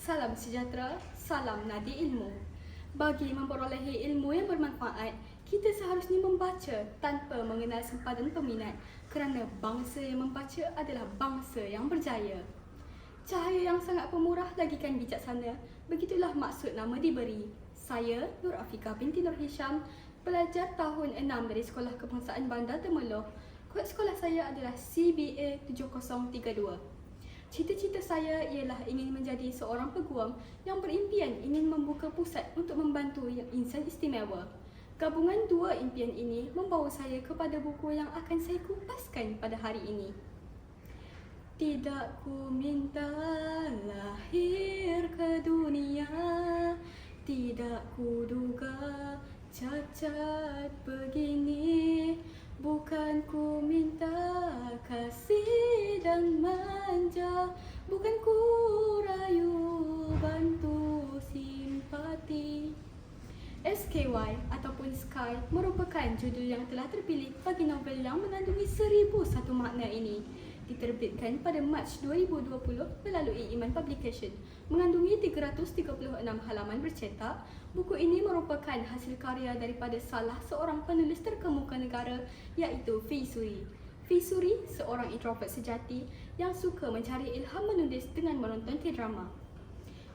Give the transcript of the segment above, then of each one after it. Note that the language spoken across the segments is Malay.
Salam sejahtera, salam nadi ilmu. Bagi memperolehi ilmu yang bermanfaat, kita seharusnya membaca tanpa mengenal sempadan peminat kerana bangsa yang membaca adalah bangsa yang berjaya. Cahaya yang sangat pemurah lagikan bijaksana, begitulah maksud nama diberi. Saya, Nur Afika binti Nur Hisham, pelajar tahun 6 dari Sekolah Kebangsaan Bandar Temerloh. Kod sekolah saya adalah CBA 7032. Cita-cita saya ialah ingin menjadi seorang peguam yang berimpian ingin membuka pusat untuk membantu yang insan istimewa. Gabungan dua impian ini membawa saya kepada buku yang akan saya kupaskan pada hari ini. Tidak ku minta lahir ke dunia, tidak ku duga cacat begini. Bukan ku minta kasih dan manja, bukan ku rayu bantu simpati. SKY ataupun Sky merupakan judul yang telah terpilih bagi novel yang mengandungi 1001 makna ini. Diterbitkan pada Mac 2020 melalui Iman Publication. Mengandungi 336 halaman bercetak, buku ini merupakan hasil karya daripada salah seorang penulis terkemuka negara iaitu Fi Suri. Fi Suri seorang introvert sejati yang suka mencari ilham menulis dengan menonton K-drama.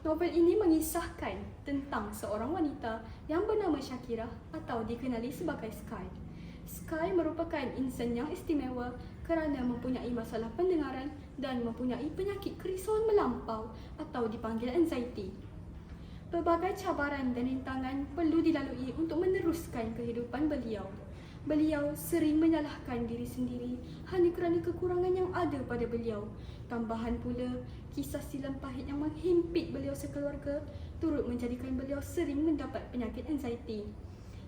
Novel ini mengisahkan tentang seorang wanita yang bernama Shakira atau dikenali sebagai Sky. Sky merupakan insan yang istimewa kerana mempunyai masalah pendengaran dan mempunyai penyakit kerisauan melampau atau dipanggil anxiety. Pelbagai cabaran dan rintangan perlu dilalui untuk meneruskan kehidupan beliau. Beliau sering menyalahkan diri sendiri hanya kerana kekurangan yang ada pada beliau. Tambahan pula, kisah silam pahit yang menghimpit beliau sekeluarga turut menjadikan beliau sering mendapat penyakit anxiety.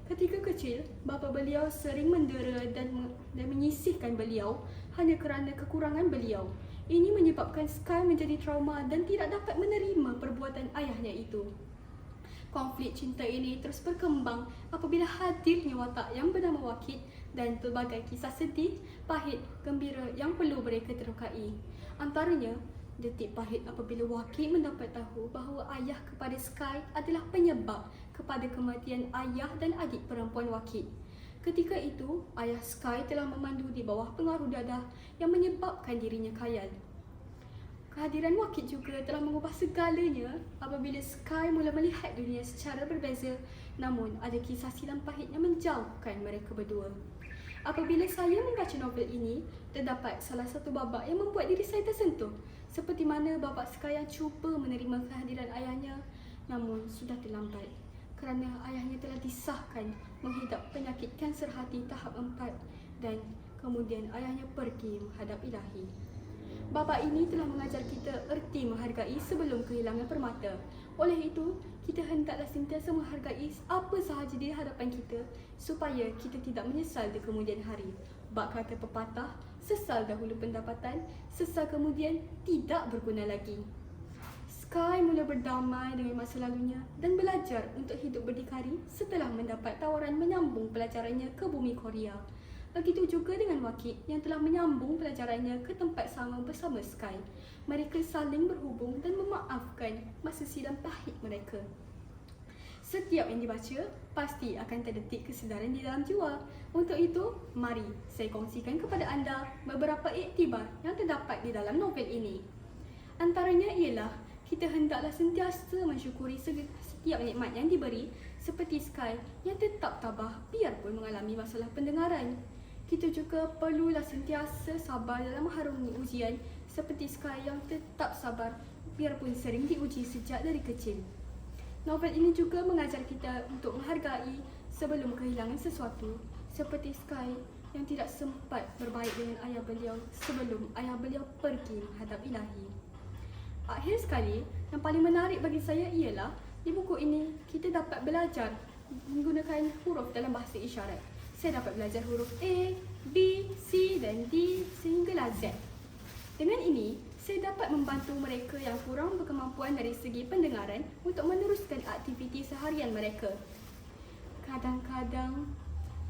Ketika kecil, bapa beliau sering mendera dan menyisihkan beliau hanya kerana kekurangan beliau. Ini menyebabkan Sky menjadi trauma dan tidak dapat menerima perbuatan ayahnya itu. Konflik cinta ini terus berkembang apabila hadirnya watak yang bernama Wakid dan pelbagai kisah sedih, pahit, gembira yang perlu mereka terukai. Antaranya, detik pahit apabila Wakid mendapat tahu bahawa ayah kepada Sky adalah penyebab kepada kematian ayah dan adik perempuan Wakid. Ketika itu, ayah Sky telah memandu di bawah pengaruh dadah yang menyebabkan dirinya khayal. Kehadiran Wakid juga telah mengubah segalanya apabila Sky mula melihat dunia secara berbeza, namun ada kisah silam pahit yang menjauhkan mereka berdua. Apabila saya membaca novel ini, terdapat salah satu babak yang membuat diri saya tersentuh, seperti mana babak Sky yang cuba menerima kehadiran ayahnya, namun sudah terlambat kerana ayahnya telah disahkan menghidap penyakit kanser hati tahap 4 dan kemudian ayahnya pergi menghadap Ilahi. Babak ini telah mengajar kita erti menghargai sebelum kehilangan permata. Oleh itu, kita hendaklah sentiasa menghargai apa sahaja di hadapan kita supaya kita tidak menyesal di kemudian hari. Bak kata pepatah, sesal dahulu pendapatan, sesal kemudian tidak berguna lagi. Sky mula berdamai dengan masa lalunya dan belajar untuk hidup berdikari setelah mendapat tawaran menyambung pelajarannya ke bumi Korea. Begitu juga dengan Wakid yang telah menyambung pelajarannya ke tempat sama bersama Sky. Mereka saling berhubung dan memaafkan masa silam pahit mereka. Setiap yang dibaca pasti akan terdetik kesedaran di dalam jiwa. Untuk itu, mari saya kongsikan kepada anda beberapa iktibar yang terdapat di dalam novel ini. Antaranya ialah kita hendaklah sentiasa mensyukuri setiap nikmat yang diberi seperti Sky yang tetap tabah biarpun mengalami masalah pendengaran. Kita juga perlulah sentiasa sabar dalam mengharungi ujian seperti Sky yang tetap sabar biarpun sering diuji sejak dari kecil. Novel ini juga mengajar kita untuk menghargai sebelum kehilangan sesuatu seperti Sky yang tidak sempat berbaik dengan ayah beliau sebelum ayah beliau pergi menghadap Ilahi. Akhir sekali, yang paling menarik bagi saya ialah di buku ini kita dapat belajar menggunakan huruf dalam bahasa isyarat. Saya dapat belajar huruf A, B, C dan D sehinggalah Z. Dengan ini, saya dapat membantu mereka yang kurang berkemampuan dari segi pendengaran untuk meneruskan aktiviti seharian mereka. Kadang-kadang,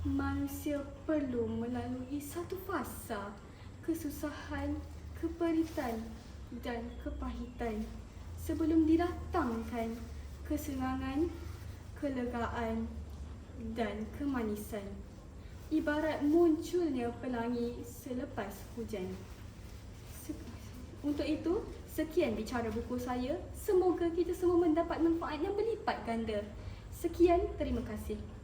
manusia perlu melalui satu fasa kesusahan, keperitan dan kepahitan sebelum didatangkan kesenangan, kelegaan dan kemanisan. Ibarat munculnya pelangi selepas hujan. Untuk itu, sekian bicara buku saya. Semoga kita semua mendapat manfaat yang berlipat ganda. Sekian, terima kasih.